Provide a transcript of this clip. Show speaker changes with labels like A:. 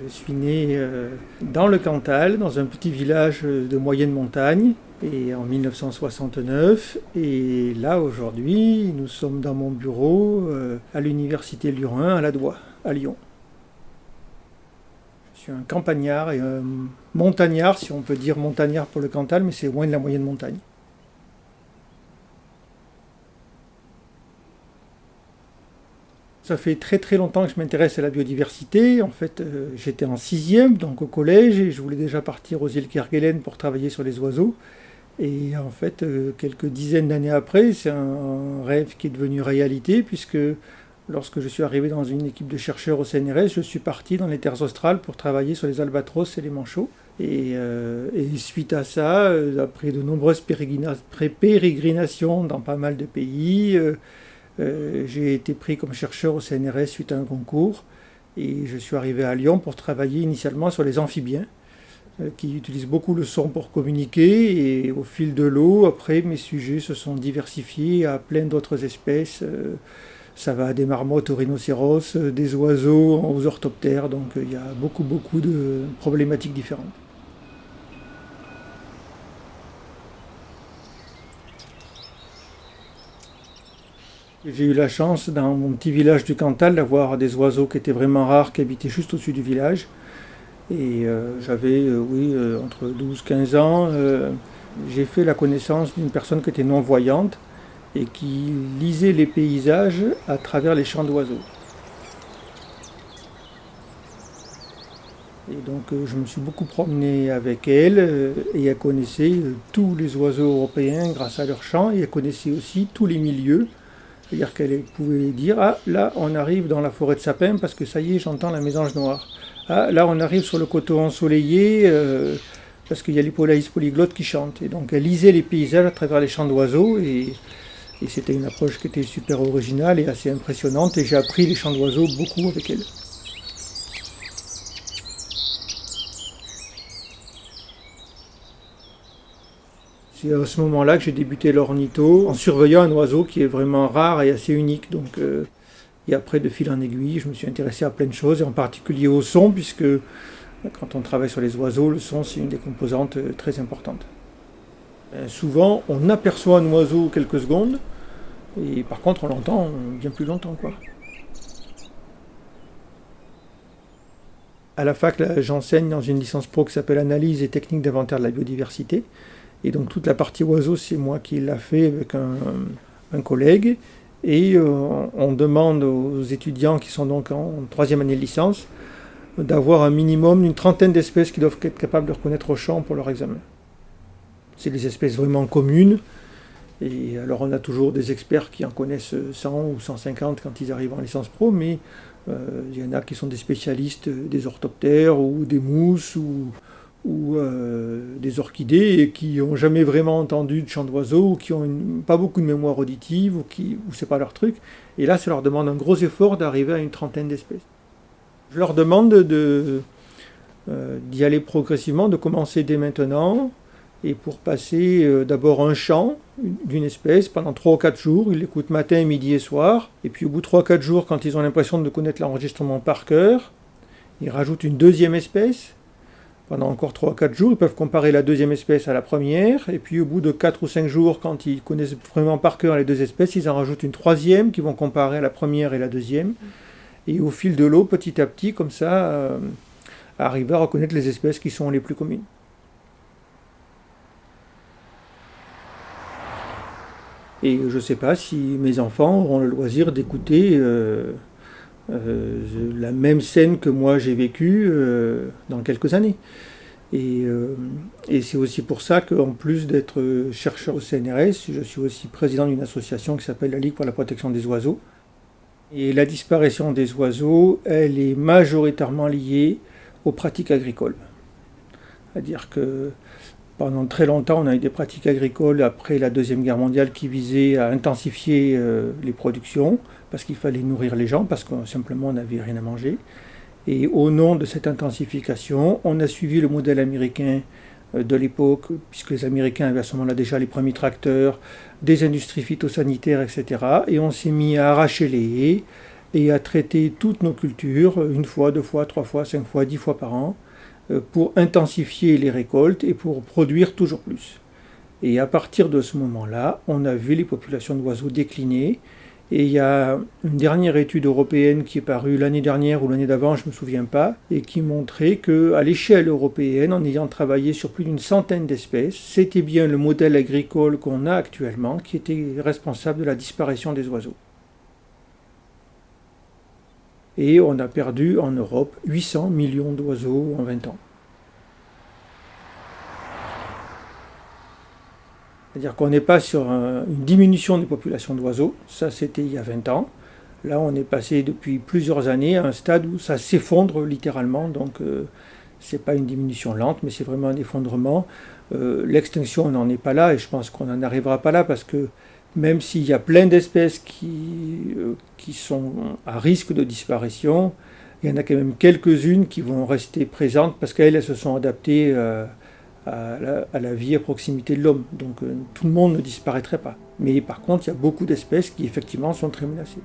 A: Je suis né dans le Cantal, dans un petit village de moyenne montagne, et en 1969. Et là, aujourd'hui, nous sommes dans mon bureau à l'université Lyon 1 à la Doua, à Lyon. Je suis un campagnard et un montagnard, si on peut dire montagnard pour le Cantal, mais c'est loin de la moyenne montagne. Ça fait très très longtemps que je m'intéresse à la biodiversité. En fait, j'étais en sixième, donc au collège, et je voulais déjà partir aux îles Kerguelen pour travailler sur les oiseaux. Et en fait, quelques dizaines d'années après, c'est un rêve qui est devenu réalité, puisque lorsque je suis arrivé dans une équipe de chercheurs au CNRS, je suis parti dans les terres australes pour travailler sur les albatros et les manchots. Et suite à ça, après de nombreuses pérégrinations dans pas mal de pays, j'ai été pris comme chercheur au CNRS suite à un concours. Et je suis arrivé à Lyon pour travailler initialement sur les amphibiens, qui utilisent beaucoup le son pour communiquer. Et au fil de l'eau, après, mes sujets se sont diversifiés à plein d'autres espèces. Ça va des marmottes aux rhinocéros, des oiseaux aux orthoptères. Donc il y a beaucoup de problématiques différentes. J'ai eu la chance, dans mon petit village du Cantal, d'avoir des oiseaux qui étaient vraiment rares, qui habitaient juste au-dessus du village. Et j'avais, entre 12 et 15 ans, j'ai fait la connaissance d'une personne qui était non-voyante et qui lisait les paysages à travers les champs d'oiseaux. Et donc je me suis beaucoup promené avec elle et elle connaissait tous les oiseaux européens grâce à leurs chants, et elle connaissait aussi tous les milieux. C'est-à-dire qu'elle pouvait dire: ah, là on arrive dans la forêt de sapins parce que ça y est, j'entends la mésange noire. Ah, là on arrive sur le coteau ensoleillé parce qu'il y a les polaïs polyglottes qui chantent. Et donc elle lisait les paysages à travers les champs d'oiseaux, et c'était une approche qui était super originale et assez impressionnante, et j'ai appris les chants d'oiseaux beaucoup avec elle. C'est à ce moment-là que j'ai débuté l'ornitho en surveillant un oiseau qui est vraiment rare et assez unique. Donc, et après, de fil en aiguille, je me suis intéressé à plein de choses, et en particulier au son, puisque quand on travaille sur les oiseaux, le son c'est une des composantes très importantes. Souvent, on aperçoit un oiseau quelques secondes, et par contre, on l'entend bien plus longtemps, quoi. À la fac, là, j'enseigne dans une licence pro qui s'appelle Analyse et techniques d'inventaire de la biodiversité. Et donc toute la partie oiseaux, c'est moi qui l'a fait avec un collègue. Et on demande aux étudiants qui sont donc en troisième année de licence d'avoir un minimum d'une trentaine d'espèces qu'ils doivent être capables de reconnaître au champ pour leur examen. C'est des espèces vraiment communes. Et alors on a toujours des experts qui en connaissent 100 ou 150 quand ils arrivent en licence pro, mais il y en a qui sont des spécialistes des orthoptères ou des mousses ou des orchidées, et qui n'ont jamais vraiment entendu de chant d'oiseaux, ou qui ont pas beaucoup de mémoire auditive, ou c'est pas leur truc. Et là, ça leur demande un gros effort d'arriver à une trentaine d'espèces. Je leur demande d'y aller progressivement, de commencer dès maintenant, et pour passer d'abord un chant d'une espèce pendant 3 ou 4 jours. Ils l'écoutent matin, midi et soir. Et puis au bout de 3 ou 4 jours, quand ils ont l'impression de connaître l'enregistrement par cœur, ils rajoutent une deuxième espèce. Pendant encore 3 ou 4 jours, ils peuvent comparer la deuxième espèce à la première. Et puis au bout de 4 ou 5 jours, quand ils connaissent vraiment par cœur les deux espèces, ils en rajoutent une troisième qu'ils vont comparer à la première et la deuxième. Et au fil de l'eau, petit à petit, comme ça, arriver à reconnaître les espèces qui sont les plus communes. Et je ne sais pas si mes enfants auront le loisir d'écouter la même scène que moi j'ai vécue dans quelques années. Et c'est aussi pour ça qu'en plus d'être chercheur au CNRS, je suis aussi président d'une association qui s'appelle la Ligue pour la protection des oiseaux. Et la disparition des oiseaux, elle est majoritairement liée aux pratiques agricoles. C'est-à-dire que pendant très longtemps, on a eu des pratiques agricoles après la Deuxième Guerre mondiale qui visaient à intensifier les productions, parce qu'il fallait nourrir les gens, parce que simplement on n'avait rien à manger. Et au nom de cette intensification, on a suivi le modèle américain de l'époque, puisque les Américains avaient à ce moment-là déjà les premiers tracteurs, des industries phytosanitaires, etc. Et on s'est mis à arracher les haies, et à traiter toutes nos cultures une fois, deux fois, trois fois, cinq fois, 10 fois par an pour intensifier les récoltes et pour produire toujours plus. Et à partir de ce moment-là, on a vu les populations d'oiseaux décliner. Et il y a une dernière étude européenne qui est parue l'année dernière ou l'année d'avant, je ne me souviens pas, et qui montrait qu'à l'échelle européenne, en ayant travaillé sur plus d'une centaine d'espèces, c'était bien le modèle agricole qu'on a actuellement qui était responsable de la disparition des oiseaux. Et on a perdu en Europe 800 millions d'oiseaux en 20 ans. C'est-à-dire qu'on n'est pas sur une diminution des populations d'oiseaux, ça c'était il y a 20 ans. Là on est passé depuis plusieurs années à un stade où ça s'effondre littéralement, donc c'est pas une diminution lente, mais c'est vraiment un effondrement. L'extinction n'en est pas là et je pense qu'on n'en arrivera pas là parce que même s'il y a plein d'espèces qui sont à risque de disparition, il y en a quand même quelques-unes qui vont rester présentes parce qu'elles se sont adaptées à la vie à proximité de l'homme. Donc tout le monde ne disparaîtrait pas. Mais par contre, il y a beaucoup d'espèces qui effectivement sont très menacées.